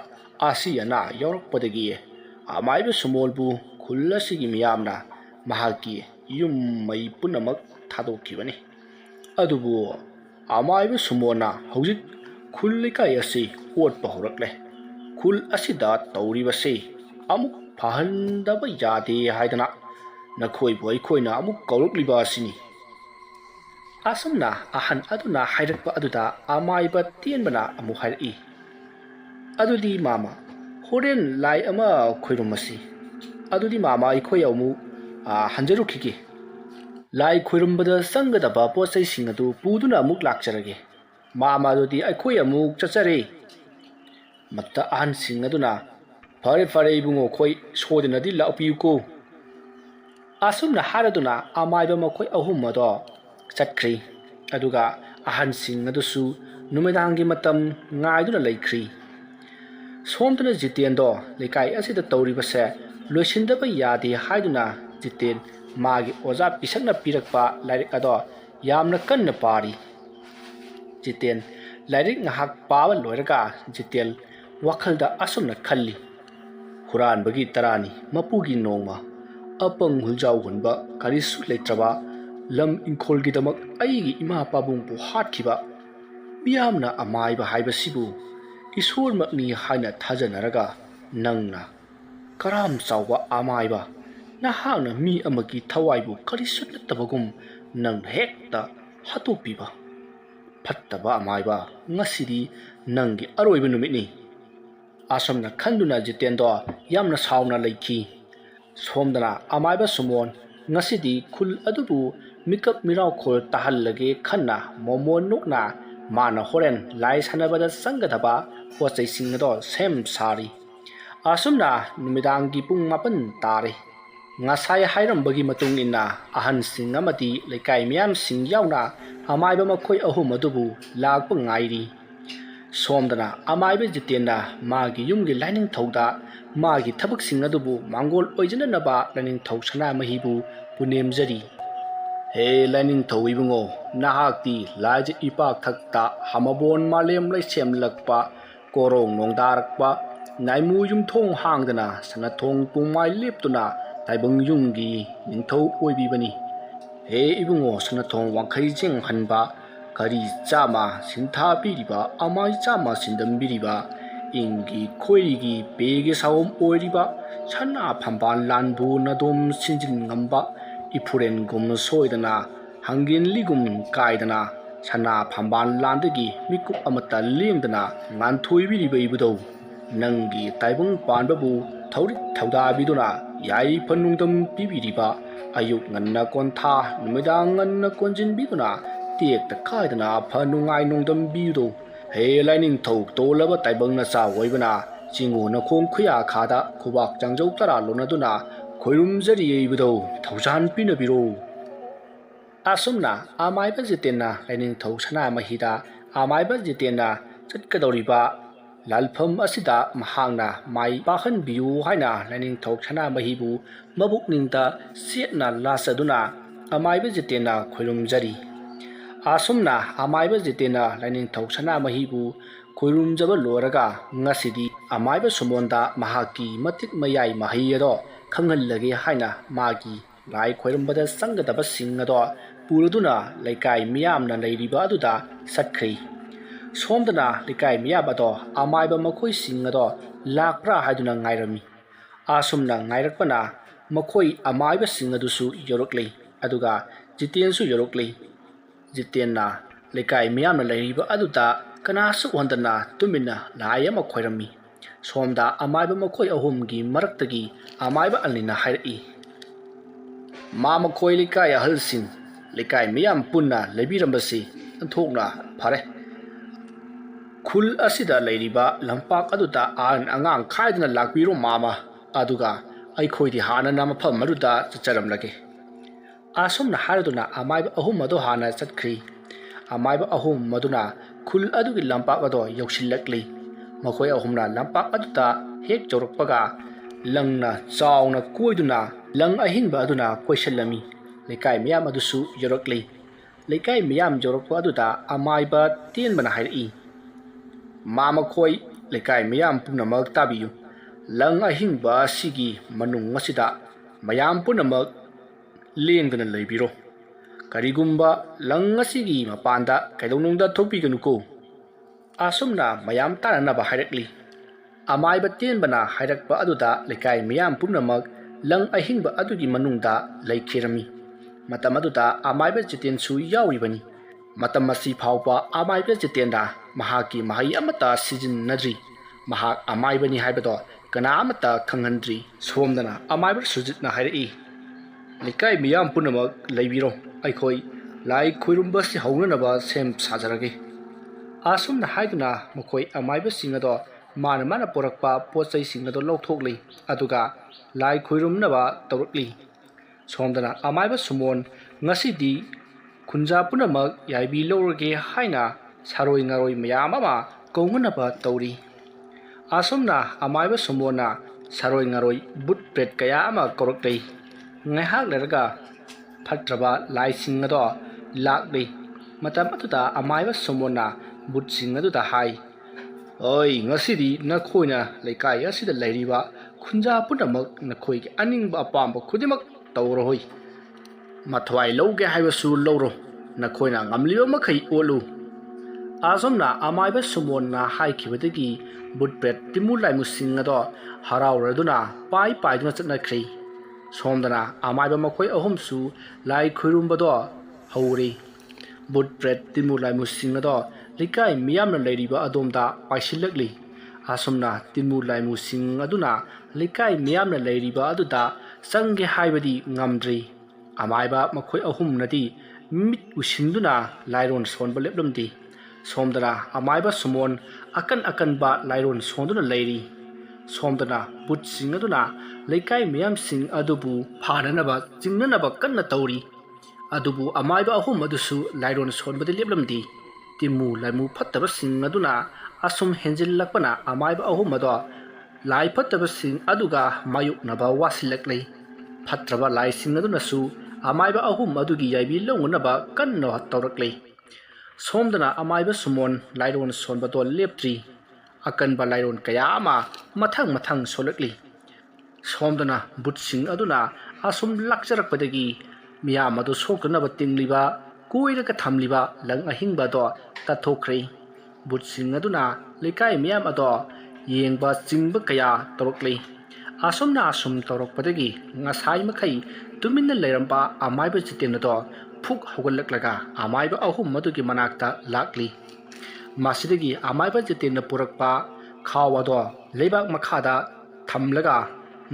Speaker 1: ꯑꯁꯤ ꯑꯅꯥ ꯌꯥꯎꯔꯛꯄꯗꯒꯤ ꯑꯃꯥꯏꯕ ꯁꯨꯃꯣꯟꯕꯨ ꯈꯨꯜ ꯑꯁꯤꯒꯤ ꯃꯤꯌꯥꯝꯅ ꯃꯍꯥꯛꯀꯤ ꯌꯨꯝ ꯃꯩ ꯄꯨꯝꯅꯃꯛ ꯊꯥꯗꯣꯛꯈꯤꯕꯅꯤ ꯑꯗꯨꯕꯨ ꯑꯃꯥꯏꯕ ꯁꯨꯃꯣꯟꯅ ꯍꯧꯖꯤꯛ ꯈꯨꯜ ꯂꯩꯀꯥꯏ ꯑꯁꯤ ꯑꯣꯠꯄ ꯍꯧꯔꯛꯂꯦ ꯈꯨꯜ ꯑꯁꯤꯗ ꯇꯧꯔꯤꯕꯁꯤ ꯑꯃꯨꯛ ꯐꯍꯟꯗꯕ ꯌꯥꯗꯦ ꯍꯥꯏꯗꯅ ꯅꯈꯣꯏꯕꯨ ꯑꯩꯈꯣꯏꯅ ꯑꯃꯨꯛ ꯀꯧꯔꯛꯂꯤꯕ ꯑꯁꯤꯅꯤ ꯑꯁꯨꯝꯅ ꯑꯍꯟ ꯑꯗꯨꯅ ꯍꯥꯏꯔꯛꯄ ꯑꯗꯨꯗ ꯑꯃꯥꯏꯕ ꯇꯦꯟꯕꯅ ꯑꯃꯨꯛ ꯍꯥꯏꯔꯛꯏ ꯑꯗꯨꯗꯤ ꯍꯣꯔꯦꯟ ꯂꯥꯏ ꯑꯃ ꯈꯣꯏꯔꯝꯃꯁꯤ ꯑꯗꯨꯗꯤ ꯑꯩꯈꯣꯏ ꯑꯃꯨꯛ ꯍꯟꯖꯔꯨꯈꯤꯒꯦ ꯂꯥꯏ ꯈꯣꯏꯔꯝꯕꯗ ꯆꯪꯒꯗꯕ ꯄꯣꯠ ꯆꯩꯁꯤꯡ ꯑꯗꯨ ꯄꯨꯗꯨꯅ ꯑꯃꯨꯛ ꯂꯥꯛꯆꯔꯒꯦ ꯑꯗꯨꯗꯤ ꯑꯩꯈꯣꯏ ꯑꯃꯨꯛ ꯆꯠꯆꯔꯦ ꯃꯗꯨꯗ ꯑꯍꯟꯁꯤꯡ ꯑꯗꯨꯅ ꯐꯔꯦ ꯏꯕꯨꯡꯉꯣ ꯑꯩꯈꯣꯏ ꯁꯣꯏꯗꯅꯗꯤ ꯂꯥꯛꯄꯤꯌꯨꯀꯣ ꯑꯁꯨꯝꯅ ꯍꯥꯏꯔꯗꯨꯅ ꯑꯃꯥꯏꯕ ꯃꯈꯣꯏ ꯑꯍꯨꯝ ꯑꯗꯣ ꯆꯠꯈ꯭ꯔꯤ ꯑꯗꯨꯒ ꯑꯍꯟꯁꯤꯡ ꯑꯗꯨꯁꯨ ꯅꯨꯃꯤꯗꯥꯡꯒꯤ ꯃꯇꯝ ꯉꯥꯏꯗꯨꯅ ꯂꯩꯈ꯭ꯔꯤ ꯁꯣꯝꯗꯅ ꯖꯤꯇꯦꯟꯗꯣ ꯂꯩꯀꯥꯏ ꯑꯁꯤꯗ ꯇꯧꯔꯤꯕꯁꯦ ꯂꯣꯏꯁꯤꯟꯗꯕ ꯌꯥꯗꯦ ꯍꯥꯏꯗꯨꯅ ꯖꯤꯇꯦꯟ ꯃꯥꯒꯤ ꯑꯣꯖꯥ ꯄꯤꯁꯛꯅ ꯄꯤꯔꯛꯄ ꯂꯥꯏꯔꯤꯛ ꯑꯗꯣ ꯌꯥꯝꯅ ꯀꯟꯅ ꯄꯥꯔꯤ ꯖꯤꯇꯦꯟ ꯂꯥꯏꯔꯤꯛ ꯉꯥꯏꯍꯥꯛ ꯄꯥꯕ ꯂꯣꯏꯔꯒ ꯖꯤꯇꯦꯟ ꯋꯥꯈꯜꯗ ꯑꯁꯨꯝꯅ ꯈꯜꯂꯤ ꯍꯨꯔꯥꯟꯕꯒꯤ ꯇꯔꯥꯅꯤ ꯃꯄꯨꯒꯤ ꯅꯣꯡꯃ ꯑꯄꯪ ꯍꯨꯜꯖꯥꯎ ꯍꯨꯟꯕ ꯀꯔꯤꯁꯨ ꯂꯩꯇ꯭ꯔꯕ ꯂꯝ ꯏꯪꯈꯣꯜꯒꯤꯗꯃꯛ ꯑꯩꯒꯤ ꯏꯃꯥ ꯄꯥꯕꯨꯡꯕꯨ ꯍꯥꯠꯈꯤꯕ ꯃꯤꯌꯥꯝꯅ ꯑꯃꯥꯏꯕ ꯍꯥꯏꯕꯁꯤꯕꯨ ꯏꯁꯣꯔꯃꯛꯅꯤ ꯍꯥꯏꯅ ꯊꯥꯖꯅꯔꯒ ꯅꯪꯅ ꯀꯔꯥꯝ ꯆꯥꯎꯕ ꯑꯃꯥꯏꯕ ꯅꯍꯥꯛꯅ ꯃꯤ ꯑꯃꯒꯤ ꯊꯋꯥꯏꯕꯨ ꯀꯔꯤꯁꯨ ꯅꯠꯇꯕꯒꯨꯝ ꯅꯪꯅ ꯍꯦꯛꯇ ꯍꯥꯠꯇꯣꯛꯄꯤꯕ ꯐꯠꯇꯕ ꯑꯃꯥꯏꯕ ꯉꯁꯤꯗꯤ ꯅꯪꯒꯤ ꯑꯔꯣꯏꯕ ꯅꯨꯃꯤꯠꯅꯤ ꯑꯁꯨꯝꯅ ꯈꯟꯗꯨꯅ ꯖꯤꯇꯦꯟꯗꯣ ꯌꯥꯝꯅ ꯁꯥꯎꯅ ꯂꯩꯈꯤ ꯁꯣꯝꯗꯅ ꯑꯃꯥꯏꯕ ꯁꯨꯃꯣꯟ ꯉꯁꯤꯗꯤ ꯈꯨꯜ ꯑꯗꯨꯕꯨ ꯃꯤꯀꯞ ꯃꯤꯔꯥꯎꯈꯣꯜ ꯇꯥꯍꯜꯂꯒꯦ ꯈꯟꯅ ꯃꯣꯃꯣꯟ ꯅꯣꯛꯅ ꯃꯥꯅ ꯍꯣꯔꯦꯟ ꯂꯥꯏ ꯁꯥꯟꯅꯕꯗ ꯆꯪꯒꯗꯕ ꯄꯣꯠ ꯆꯩꯁꯤꯡ ꯑꯗꯣ ꯁꯦꯝ ꯁꯥꯔꯤ ꯑꯁꯨꯝꯅ ꯅꯨꯃꯤꯗꯥꯡꯒꯤ ꯄꯨꯡ 9 ꯇꯥꯔꯦ ngasai hairam bagi matung inna ahan sing amati lekai miyam sing yauna amaiba makhoi ahum adubu lakpa ngairi somdana amaiba jitenda magi yumgi lining thauda magi thabak sing adubu mangol oijana naba lining thau sana mahibu punemjari he lining thau ibungo nahakti laje ipak thakta hamabon malem lai semlakpa korong nongdarakpa naimu yum thong hangdana sana thong pumai leptuna taibang yumgi ningthau oibibani he ibungo sana thong wangkhai jeng hanba kari chama sintha piriba amai chama sindam biriba ingi khoirigi pege sawom oiriba sana phamban lanbu nadom sinjin ngamba ipuren gum soidana hangin ligum kaidana sana phamban landagi mikup amata lengdana nganthoi biriba ibudo nangi taibang panbabu thaurit thauda biduna yai phanungdam pibiriba ayuk nganna kontha numidang nganna konjin biduna tiek ta khaidana phanungai nongdam bido he lining thau tolaba taibang na sa oibana chingu na khong khuya khada khubak changjau tara lonaduna khoirum jari eibudo thausan pinabiro asumna amaiba jitena lining thau sana mahida amaiba jitena chatkadoriba lalpham asida mahangna mai pahan biu haina lining thau sana mahibu mabuk ningta setna lasaduna amaiba jitena khoirum jari asumna amaiba jitena lining thau sana mahibu khoirum jaba loraga ngasidi amaiba sumonda mahaki matik mayai mahiyado khanghallage haina magi lai khoirumbada sangadaba singado puraduna laikai miyamna leiriba aduda satkhri somdana laikai miyabado amaiba makhoi singado lakpra haiduna ngairami asumna ngairakpana makhoi amaiba singadusu yorokle aduga jitensu yorokle jitenna laikai miyamna leiriba aduda kanasu wandana tumina layama khoirami somda amaiba makhoi ahumgi maraktagi amaiba alnina hairi mama khoi likai ahalsing likai miyam punna lebirambasi anthokna phare khul asida leiriba lampak aduta an angang khaidna lakbiro mama aduga ai khoidi hana nama pham maruda chacharam lage asumna haraduna amaiba ahum ado hana chatkri amaiba ahum maduna khul adugi lampak ado yaushillakli makhoi ahumna lampak aduta hek jorokpaga langna chauna koiduna lang ahinba aduna koisallami lekai miyam adusu yorokli lekai miyam jorokpa aduda amaiba tenbana hairi mama khoi lekai miyam punamak tabiyu lang ahinba sigi manung asida mayam punamak lengdana leibiro karigumba lang asigi mapanda kaidonungda thopiganu ko asumna mayam tananaba hairakli amaiba tenbana hairakpa aduda lekai miyam punamak lang ahingba adugi manungda laikhirami matam aduda amaiba jiten su yauribani matam asi phawpa amaiba jitenda mahaki mahai amata sijin nadri mahak amaibani haibado kana amata khanghandri somdana amaiba sujitna hairi likai miyam punamak leibiro aikhoi lai khoirumba si haunanaba sem sajarage asumna haiduna makhoi amaiba singado mana porakpa pochai singado lokthokli aduga lai khoirumnaba tawrakli somdana amaiba sumon ngasidi khunja punamak yaibi lorage haina saroi ngaroi mayam ama kaunganaba tawri asumna amaiba sumona saroi ngaroi but pret kaya ama koraklei ngaihak leraga phatraba lai singado lakli matam atuda amaiba sumona but singado hai oi ngasidi nakhoina laikai asida leiriba khunja punamak nakhoigi aningba apamba khudimak tawrohoi mathwai loge haibasu lawro nakhoina ngamliba makhai olu asomna amaiba sumonna haikhibadagi butpret timulai musingado harawraduna pai paiduna chatnakhri somdana amaiba makhoi ahumsu lai khoirumbado hauri butpret timulai musingado likai miyamna leiriba adomda paisillakli asomna timulai musing aduna likai miyamna leiriba aduda sange haibadi ngamdri amaiba makhoi ahum nadi mit usinduna lairon sonba leplamdi somdana amaiba sumon akan ba lairon sonduna leiri ꯁꯣꯝꯗꯅ ꯕꯨꯠꯁꯤꯡ ꯑꯗꯨꯅ ꯂꯩꯀꯥꯏ ꯃꯤꯌꯥꯝꯁꯤꯡ ꯑꯗꯨꯕꯨ ꯐꯥꯅꯅꯕ ꯆꯤꯡꯅꯅꯕ ꯀꯟꯅ ꯇꯧꯔꯤ ꯑꯗꯨꯕꯨ ꯑꯃꯥꯏꯕ ꯑꯍꯨꯝ ꯑꯗꯨꯁꯨ ꯂꯥꯏꯔꯣꯟ ꯁꯣꯟꯕꯗꯤ ꯂꯦꯞꯂꯝꯗꯦ ꯇꯤꯃꯨ ꯂꯩꯃꯨ ꯐꯠꯇꯕꯁꯤꯡ ꯑꯗꯨꯅ ꯑꯁꯨꯝ ꯍꯦꯟꯖꯤꯜꯂꯛꯄꯅ ꯑꯃꯥꯏꯕ ꯑꯍꯨꯝ ꯑꯗꯣ ꯂꯥꯏ ꯐꯠꯇꯕꯁꯤꯡ ꯑꯗꯨꯒ ꯃꯥꯌꯣꯛꯅꯕ ꯋꯥꯁꯤꯜꯂꯛꯂꯤ ꯐꯠꯇ꯭ꯔꯕ ꯂꯥꯏꯁꯤꯡ ꯑꯗꯨꯅꯁꯨ ꯑꯃꯥꯏꯕ ꯑꯍꯨꯝ ꯑꯗꯨꯒꯤ ꯌꯥꯏꯕꯤ ꯂꯧꯅꯅꯕ ꯀꯟꯅ ꯇꯧꯔꯛꯂꯤ ꯁꯣꯝꯗꯅ ꯑꯃꯥꯏꯕ ꯁꯨꯃꯣꯟ ꯂꯥꯏꯔꯣꯟ ꯁꯣꯟꯕꯗꯣ ꯂꯦꯞꯇ꯭ꯔꯤ ꯑꯀꯟꯕ ꯂꯥꯏꯔꯣꯟ ꯀꯌꯥ ꯑꯃ ꯃꯊꯪ ꯁꯣꯜꯂꯛꯂꯤ ꯁꯣꯝꯗꯅ ꯕꯨꯠꯁꯤꯡ ꯑꯗꯨꯅ ꯑꯁꯨꯝ ꯂꯥꯛꯆꯔꯛꯄꯗꯒꯤ ꯃꯤꯌꯥꯝ ꯑꯗꯨ ꯁꯣꯛꯇꯅꯕ ꯇꯤꯡꯂꯤꯕ ꯀꯣꯏꯔꯒ ꯊꯝꯂꯤꯕ ꯂꯪ ꯑꯍꯤꯡꯕ ꯑꯗꯣ ꯇꯠꯊꯣꯛꯈ꯭ꯔꯦ ꯕꯨꯠꯁꯤꯡ ꯑꯗꯨꯅ ꯂꯩꯀꯥꯏ ꯃꯤꯌꯥꯝ ꯑꯗꯣ ꯌꯦꯡꯕ ꯆꯤꯡꯕ ꯀꯌꯥ ꯇꯧꯔꯛꯂꯤ ꯑꯁꯨꯝꯅ ꯑꯁꯨꯝ ꯇꯧꯔꯛꯄꯗꯒꯤ ꯉꯁꯥꯏ ꯃꯈꯩ ꯇꯨꯃꯤꯟꯅ ꯂꯩꯔꯝꯕ ꯑꯃꯥꯏꯕ ꯖꯤꯇꯦꯟ ꯑꯗꯣ ꯐꯨꯛ ꯍꯧꯒꯠꯂꯛꯂꯒ ꯑꯃꯥꯏꯕ ꯑꯍꯨꯝ ꯑꯗꯨꯒꯤ ꯃꯅꯥꯛꯇ ꯂꯥꯛꯂꯤ ꯃꯁꯤꯗꯒꯤ ꯑꯃꯥꯏꯕ ꯖꯤꯇꯦꯟꯅ ꯄꯨꯔꯛꯄ ꯈꯥꯎ ꯑꯗꯣ ꯂꯩꯕꯥꯛ ꯃꯈꯥꯗ ꯊꯝꯂꯒ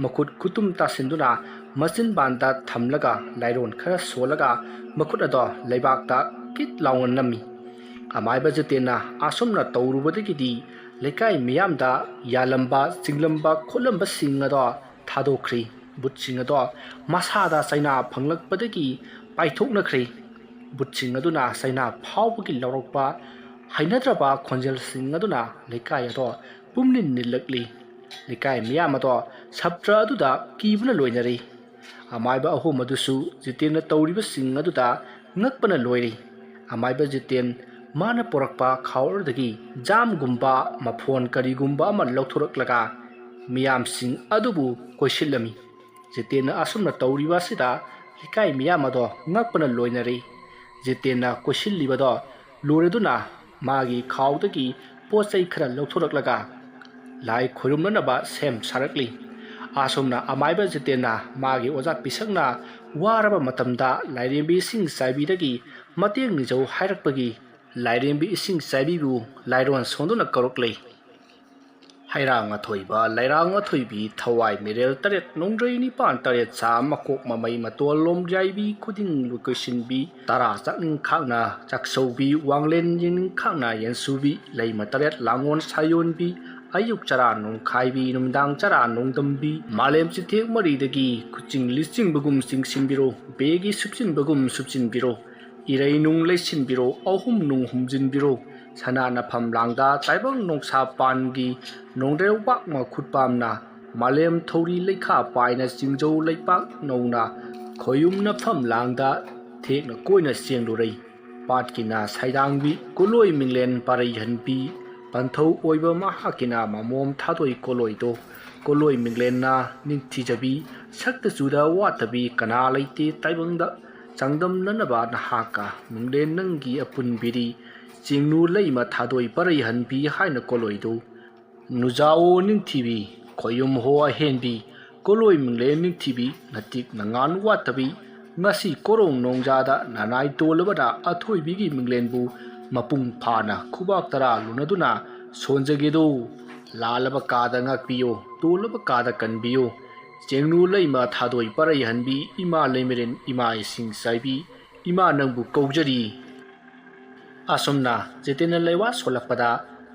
Speaker 1: ꯃꯈꯨꯠ ꯈꯨꯇꯨꯝ ꯇꯥꯁꯤꯟꯗꯨꯅ ꯃꯆꯤꯟꯕꯥꯟꯗ ꯊꯝꯂꯒ ꯂꯥꯏꯔꯣꯟ ꯈꯔ ꯁꯣꯜꯂꯒ ꯃꯈꯨꯠ ꯑꯗꯣ ꯂꯩꯕꯥꯛꯇ ꯀꯤꯠ ꯂꯥꯎꯅ ꯅꯝꯃꯤ ꯑꯃꯥꯏꯕ ꯖꯤꯇꯦꯟꯅ ꯑꯁꯨꯝꯅ ꯇꯧꯔꯨꯕꯗꯒꯤꯗꯤ ꯂꯩꯀꯥꯏ ꯃꯤꯌꯥꯝꯗ ꯌꯥꯜꯂꯝꯕ ꯆꯤꯡꯂꯝꯕ ꯈꯣꯠꯂꯝꯕꯁꯤꯡ ꯑꯗꯣ ꯊꯥꯗꯣꯛꯈ꯭ꯔꯤ ꯕꯨꯠꯁꯤꯡ ꯑꯗꯣ ꯃꯁꯥꯗ ꯆꯩꯅꯥ ꯐꯪꯂꯛꯄꯗꯒꯤ ꯄꯥꯏꯊꯣꯛꯅꯈ꯭ꯔꯤ ꯕꯨꯠꯁꯤꯡ ꯑꯗꯨꯅ ꯆꯩꯅꯥ ꯐꯥꯎꯕꯒꯤ ꯂꯧꯔꯛꯄ ꯍꯩꯅꯗ꯭ꯔꯕ ꯈꯣꯟꯖꯦꯜꯁꯤꯡ ꯑꯗꯨꯅ ꯂꯩꯀꯥꯏ ꯑꯗꯣ ꯄꯨꯝꯅꯤꯟ ꯅꯤꯜꯂꯛꯂꯤ ꯂꯩꯀꯥꯏ ꯃꯤꯌꯥꯝ ꯑꯗꯣ ꯁꯞꯇ꯭ꯔ ꯑꯗꯨꯗ ꯀꯤꯕꯅ ꯂꯣꯏꯅꯔꯤ ꯑꯃꯥꯏꯕ ꯑꯍꯨꯝ ꯑꯗꯨꯁꯨ ꯖꯤꯇꯦꯟꯅ ꯇꯧꯔꯤꯕꯁꯤꯡ ꯑꯗꯨꯗ ꯉꯛꯄꯅ ꯂꯣꯏꯔꯤ ꯑꯃꯥꯏꯕ ꯖꯤꯇꯦꯟ ꯃꯥꯅ ꯄꯨꯔꯛꯄ ꯈꯥꯎ ꯑꯗꯨꯗꯒꯤ ꯖꯥꯝꯒꯨꯝꯕ ꯃꯐꯣꯟ ꯀꯔꯤꯒꯨꯝꯕ ꯑꯃ ꯂꯧꯊꯣꯔꯛꯂꯒ ꯃꯤꯌꯥꯝꯁꯤꯡ ꯑꯗꯨꯕꯨ ꯀꯣꯏꯁꯤꯜꯂꯝꯃꯤ ꯖꯤꯇꯦꯟꯅ ꯑꯁꯨꯝꯅ ꯇꯧꯔꯤꯕ ꯑꯁꯤꯗ ꯂꯩꯀꯥꯏ ꯃꯤꯌꯥꯝ ꯑꯗꯣ ꯉꯛꯄꯅ ꯂꯣꯏꯅꯔꯤ ꯖꯤꯇꯦꯟꯅ ꯀꯣꯏꯁꯤꯜꯂꯤꯕꯗꯣ ꯂꯣꯏꯔꯗꯨꯅ ꯃꯥꯒꯤ ꯈꯥꯎꯗꯒꯤ ꯄꯣꯠ ꯆꯩ ꯈꯔ ꯂꯧꯊꯣꯔꯛꯂꯒ ꯂꯥꯏ ꯈꯣꯏꯔꯨꯝꯅꯅꯕ ꯁꯦꯝ ꯁꯥꯔꯛꯂꯤ ꯑꯁꯨꯝꯅ ꯑꯃꯥꯏꯕ ꯖꯤꯇꯦꯟꯅ ꯃꯥꯒꯤ ꯑꯣꯖꯥ ꯄꯤꯁꯛꯅ ꯋꯥꯔꯕ ꯃꯇꯝꯗ ꯂꯥꯏꯔꯦꯝꯕꯤ ꯏꯁꯤꯡ ꯆꯥꯏꯕꯤꯗꯒꯤ ꯃꯇꯦꯡ ꯅꯤꯖꯧ ꯍꯥꯏꯔꯛꯄꯒꯤ ꯂꯥꯏꯔꯦꯝꯕꯤ ꯏꯁꯤꯡ ꯆꯥꯏꯕꯤꯕꯨ ꯂꯥꯏꯔꯣꯟ ꯁꯣꯟꯗꯨꯅ ꯀꯧꯔꯛꯂꯤ ꯍꯩꯔꯥꯡ ꯑꯊꯣꯏꯕ ꯂꯩꯔꯥꯡ ꯑꯊꯣꯏꯕꯤ ꯊꯋꯥꯏ ꯃꯤꯔꯦꯜ ꯇꯔꯦꯠ ꯅꯣꯡꯗ꯭ꯔꯩ ꯅꯤꯄꯥꯟ ꯇꯔꯦꯠ ꯁꯥ ꯃꯀꯣꯛ ꯃꯃꯩ ꯃꯇꯣꯜ ꯂꯣꯝꯌꯥꯏꯕꯤ ꯈꯨꯗꯤꯡ ꯂꯨꯀꯣꯏꯁꯤꯟꯕꯤ ꯇꯔꯥ ꯆꯥꯛꯅꯤꯡ ꯈꯥꯛꯅ ꯆꯥꯛꯁꯧꯕꯤ ꯋꯥꯡꯂꯦꯟ ꯌꯦꯡꯅꯤꯡ ꯈꯥꯛꯅ ꯌꯦꯟꯁꯨꯕꯤ ꯂꯩꯃ ꯇꯔꯦꯠ ꯂꯥꯡꯒꯣꯟ ꯁꯥꯌꯣꯟꯕꯤ ꯑꯌꯨꯛ ꯆꯔꯥ ꯅꯣꯡꯈꯥꯏꯕꯤ ꯅꯨꯃꯤꯗꯥꯡ ꯆꯔꯥ ꯅꯣꯡꯗꯝꯕꯤ ꯃꯥꯂꯦꯝ ꯆꯤꯊꯦꯛ ꯃꯔꯤꯗꯒꯤ ꯈꯨꯆꯤꯡ ꯂꯤꯆꯤꯡꯕꯒꯨꯝ ꯆꯤꯡꯁꯤꯟꯕꯤꯔꯣ ꯕꯦꯒꯤ ꯁꯨꯞꯆꯤꯟꯕꯒꯨം ꯁꯨꯞꯆꯤꯟꯕꯤꯔꯣ ꯏꯔꯩ ꯅꯨꯡ ꯂꯩꯁꯤꯟꯕꯤꯔꯣ ꯑꯍꯨꯝ ꯅꯨꯡ ꯍꯨꯝꯖꯤꯟꯕꯤꯔꯣ ꯁꯅꯥꯅꯐꯝ ꯂꯥꯡꯗ ꯇꯥꯏꯕꯪ ꯅꯣꯡꯁꯥ ꯄꯥꯟꯒꯤ ꯅꯣꯡꯗ꯭ꯔꯦꯜ ꯋꯥꯛꯃ ꯈꯨꯠꯄꯥꯝꯅ ꯃꯥꯂꯦꯝ ꯊꯧꯔꯤ ꯂꯩꯈꯥ ꯄꯥꯏꯅ ꯆꯤꯡꯖꯧ ꯂꯩꯄꯥꯛ ꯅꯧꯅ ꯈꯣꯏꯌꯨꯝꯅꯐꯝ ꯂꯥꯡꯗ ꯊꯦꯛꯅ ꯀꯣꯏꯅ ꯆꯦꯡꯂꯨꯔꯩ ꯄꯥꯠꯀꯤꯅ ꯁꯩꯗꯥꯡꯕꯤ ꯀꯣꯂꯣꯏ ꯃꯤꯡꯂꯦꯟ ꯄꯥꯔꯩꯍꯟꯕꯤ ꯄꯟꯊꯧ ꯑꯣꯏꯕ ꯃꯍꯥꯛꯀꯤꯅ ꯃꯃꯣꯝ ꯊꯥꯗꯣꯏ ꯀꯣꯂꯣꯏꯗꯣ ꯀꯣꯂꯣꯏ ꯃꯤꯡꯂꯦꯟꯅ ꯅꯤꯡꯊꯤꯖꯕꯤ ꯁꯛꯇ ꯆꯨꯗ ꯋꯥꯠꯇꯕꯤ ꯀꯅꯥ ꯂꯩꯇꯦ ꯇꯥꯏꯕꯪꯗ ꯆꯥꯡꯗꯝꯅꯅꯕ ꯅꯍꯥꯛꯀ ꯃꯤꯡꯂꯦꯟ ꯅꯪꯒꯤ ꯑꯄꯨꯟꯕꯤꯔꯤ ꯆꯤꯡꯅꯨ ꯂꯩꯃ ꯊꯥꯗꯣꯏ ꯄꯥꯔꯩꯍꯟꯕꯤ ꯍꯥꯏꯅ ꯀꯣꯂꯣꯏꯗꯣ ꯅꯨꯖꯥꯑꯣ ꯅꯤꯡꯊꯤꯕꯤ ꯈꯣꯏꯌꯨꯝ ꯍꯣ ꯑꯍꯦꯟꯕꯤ ꯀꯣꯂꯣꯏ ꯃꯤꯡꯂꯦꯟ ꯅꯤꯡꯊꯤꯕꯤ ꯅꯇꯤꯛ ꯅꯉꯥꯟ ꯋꯥꯠꯇꯕꯤ ꯉꯁꯤ ꯀꯣꯔꯣꯡ ꯅꯣꯡꯖꯥꯗ ꯅꯅꯥꯏ ꯇꯣꯜꯂꯕꯗ ꯑꯊꯣꯏꯕꯤꯒꯤ ꯃꯤꯡꯂꯦꯟꯕꯨ ꯃꯄꯨꯡ ꯐꯥꯅ ꯈꯨꯕꯥꯛ ꯇꯔꯥ ꯂꯨꯅꯗꯨꯅ ꯁꯣꯟꯖꯒꯦꯗꯣ ꯂꯥꯜꯂꯕ ꯀꯥꯗ ꯉꯥꯛꯄꯤꯌꯣ ꯇꯣꯜꯂꯕ ꯀꯥꯗ ꯀꯟꯕꯤꯌꯣ ꯆꯦꯡꯅꯨ ꯂꯩꯃ ꯊꯥꯗꯣꯏ ꯄꯥꯔꯩꯍꯟꯕꯤ ꯏꯃꯥ ꯂꯩꯃꯔꯦꯟ ꯏꯃꯥ ꯏꯁꯤꯡ ꯆꯥꯏꯕꯤ ꯏꯃꯥ ꯅꯪꯕꯨ ꯀꯧꯖꯔꯤ ꯑꯁꯨꯝꯅ ꯖꯤꯇꯦꯟꯅ ꯂꯩꯋꯥ ꯁꯣꯜꯂꯛꯄꯗ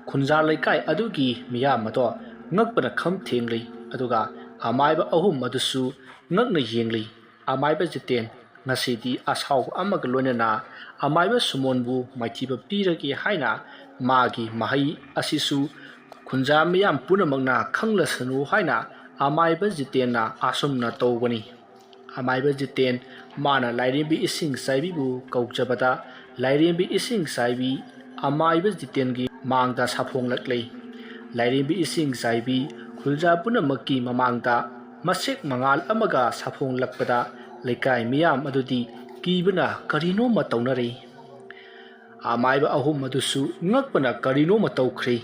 Speaker 1: ꯈꯨꯟꯖꯥ ꯂꯩꯀꯥꯏ ꯑꯗꯨꯒꯤ ꯃꯤꯌꯥꯝ ꯑꯗꯣ ꯉꯛꯄꯅ ꯈꯝ ꯊꯦꯡꯂꯤ ꯑꯗꯨꯒ ꯑꯃꯥꯏꯕ ꯑꯍꯨꯝ ꯑꯗꯨꯁꯨ ꯉꯛꯅ ꯌꯦꯡꯂꯤ ꯑꯃꯥꯏꯕ ꯖꯤꯇꯦꯟ ꯉꯁꯤꯗꯤ ꯑꯁꯥꯎꯕ ꯑꯃꯒ ꯂꯣꯏꯅꯅ ꯑꯃꯥꯏꯕ ꯁꯨꯃꯣꯟꯕꯨ ꯃꯥꯏꯊꯤꯕ ꯄꯤꯔꯒꯦ ꯍꯥꯏꯅ ꯃꯥꯒꯤ ꯃꯍꯩ ꯑꯁꯤꯁꯨ ꯈꯨꯟꯖꯥ ꯃꯤꯌꯥꯝ ꯄꯨꯝꯅꯃꯛꯅ ꯈꯪꯂꯁꯅꯨ ꯍꯥꯏꯅ ꯑꯃꯥꯏꯕ ꯖꯤꯇꯦꯟꯅ ꯑꯁꯨꯝꯅ ꯇꯧꯕꯅꯤ ꯑꯃꯥꯏꯕ ꯖꯤꯇꯦꯟ ꯃꯥꯅ ꯂꯥꯏꯔꯦꯝꯕꯤ ꯏꯁꯤꯡ ꯆꯥꯏꯕꯤꯕꯨ ꯀꯧꯖꯕꯗ ꯂꯥꯏꯔꯦꯝꯕꯤ ꯏꯁꯤꯡ ꯆꯥꯏꯕꯤ ꯑꯃꯥꯏꯕ ꯖꯤꯇꯦꯟꯒꯤ ꯃꯥꯡꯗ ꯁꯥꯐꯣꯡꯂꯛꯂꯤ ꯂꯥꯏꯔꯦꯝꯕꯤ ꯏꯁꯤꯡ ꯆꯥꯏꯕꯤ ꯈꯨꯜꯖꯥ ꯄꯨꯝꯅꯃꯛꯀꯤ ꯃꯃꯥꯡꯗ ꯃꯁꯦꯛ ꯃꯉꯥꯜ ꯑꯃꯒ ꯁꯥꯐꯣꯡꯂꯛꯄꯗ ꯂꯩꯀꯥꯏ ꯃꯤꯌꯥꯝ ꯑꯗꯨꯗꯤ ꯀꯤꯕꯅ ꯀꯔꯤꯅꯣꯃ ꯇꯧꯅꯔꯤ ꯑꯃꯥꯏꯕ ꯑꯍꯨꯝ ꯑꯗꯨꯁꯨ ꯉꯛꯄꯅ ꯀꯔꯤꯅꯣꯃ ꯇꯧꯈ꯭ꯔꯤ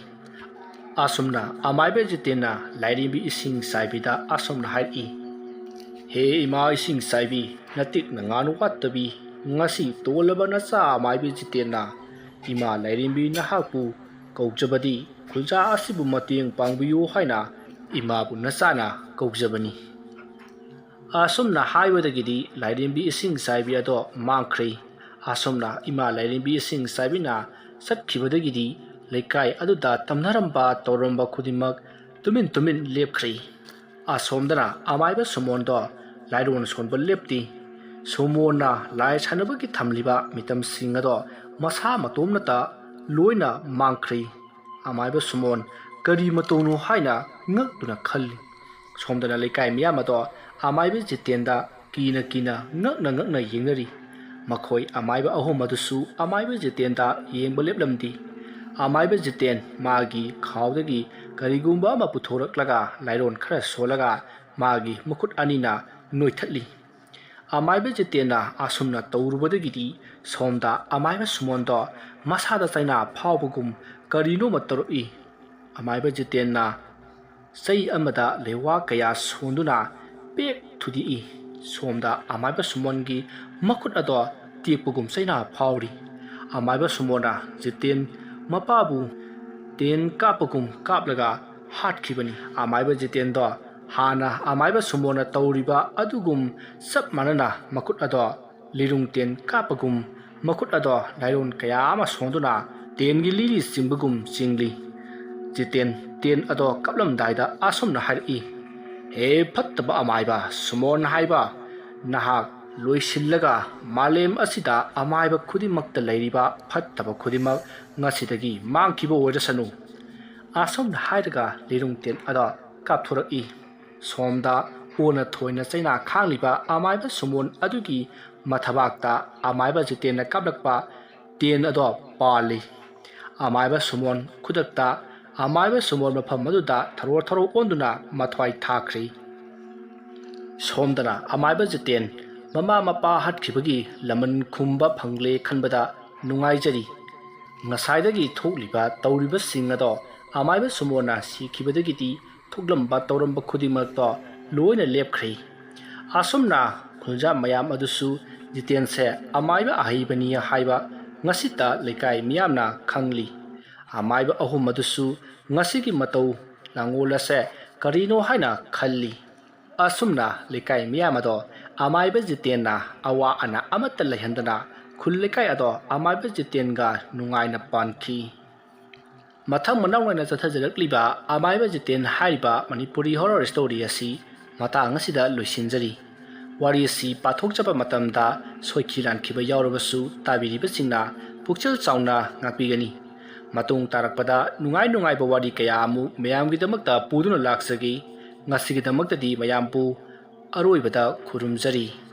Speaker 1: ꯑꯁꯨꯝꯅ ꯑꯃꯥꯏꯕ ꯖꯤꯇꯦꯟꯅ ꯂꯥꯏꯔꯦꯝꯕꯤ ꯏꯁꯤꯡ ꯆꯥꯏꯕꯤꯗ ꯑꯁꯨꯝꯅ ꯍꯥꯏꯔꯛꯏ ꯍꯦ ꯏꯃꯥ ꯏꯁꯤꯡ ꯆꯥꯏꯕꯤ ꯅꯇꯤꯛ ꯅꯉꯥꯟ ꯋꯥꯠꯇꯕꯤ ꯉꯁꯤ ꯇꯣꯜꯂꯕ ꯅꯆꯥ ꯑꯃꯥꯏꯕ ꯖꯤꯇꯦꯟꯅ ꯏꯃꯥ ꯂꯥꯏꯔꯦꯝꯕꯤ ꯅꯍꯥꯛꯄꯨ ꯀꯧꯖꯕꯗꯤ ꯈꯨꯜꯖꯥ ꯑꯁꯤꯕꯨ ꯃꯇꯦꯡ ꯄꯥꯡꯕꯤꯌꯨ ꯍꯥꯏꯅ ꯏꯃꯥꯕꯨ ꯅꯆꯥꯅ ꯀꯧꯖꯕꯅꯤ ꯑꯁꯨꯝꯅ ꯍꯥꯏꯕꯗꯒꯤꯗꯤ ꯂꯥꯏꯔꯦꯝꯕꯤ ꯏꯁꯤꯡ ꯆꯥꯏꯕꯤ ꯑꯗꯣ ꯃꯥꯡꯈ꯭ꯔꯦ ꯑꯁꯨꯝꯅ ꯏꯃꯥ ꯂꯥꯏꯔꯦꯝꯕꯤ ꯏꯁꯤꯡ ꯆꯥꯏꯕꯤꯅ ꯆꯠꯈꯤꯕꯗꯒꯤꯗꯤ ꯂꯩꯀꯥꯏ ꯑꯗꯨꯗ ꯇꯝꯅꯔꯝꯕ ꯇꯧꯔꯝꯕ ꯈꯨꯗꯤꯡꯃꯛ tumin tumin lepkhri asomdana amaiba sumondo lairon sonba lepti sumona lai chanabagi thamliba mitam singado masa matomnata loina mangkhri amaiba sumon kari matonu haina ngakduna khalli somdana lekai miyamado amaiba jitenda kina ngakna yengari makhoi amaiba ahom adusu amaiba jitenda yengba leplamdi amaiba jiten magi khawdagi karigumba ma puthораklaga lairon khara solaga magi mukhut anina noithatli amaiba jitena asumna tawrubadagidi somda amaiba sumondo masada chaina phawbugum karino matarui amaiba jitena sei amada lewa kaya sonduna pek thudi somda amaiba sumongi makhut ado tiekpugum chaina phawri amaiba sumona jiten mapabu ten kapagum kaplaga hatkibani amaiba jitendo hana amaiba sumona tawriba adugum sap manana makut ado lirung ten kapagum makut ado lairon kaya ama sonduna tengi liri simbagum singli jiten ten ado kaplam daida asomna hari he phattaba amaiba sumon haiba nahak loisillaga malem asida amaiba khudimakta leiriba phattaba khudimak ngasidagi mangkiba oirasanu asomna hairaga lirung ten ada kapthoraki somda ona thoina chaina khangliba amaiba sumon adugi mathabakta amaiba jitena kaplakpa ten ado pali amaiba sumon khudakta amaiba sumon mafam maduda tharo onduna mathwai thakri somdana amaiba jiten mama mapa hatkibagi laman khumba phangle khanbada nungai jari ngasaidagi thokliba tawriba singado amaiba sumona sikhibadagiti thoklamba tawramba khudimakto loina lepkhri asumna khulja mayam adusu jitense amaiba ahaibaniya haiba ngasita lekai miyamna khangli amaiba ahum adusu ngasigi matau langolase karino haina khalli asumna lekai miyamado amaiba jitenna awa ana amatta lehandana khullekai ado amaiba jitenga nungaina pankhi mathang manawna chathajarakliba amaiba jiten haiba manipuri horror story asi matang asida loisinjari wari asi pathokjaba matamda soikhiran khiba yawrabasu tabiriba singna pukchel chauna ngapigani matung tarakpada nungai ba wari kaya amu mayamgi damakta puduna laksagi ngasigidamakta di mayampu aroibada khurumjari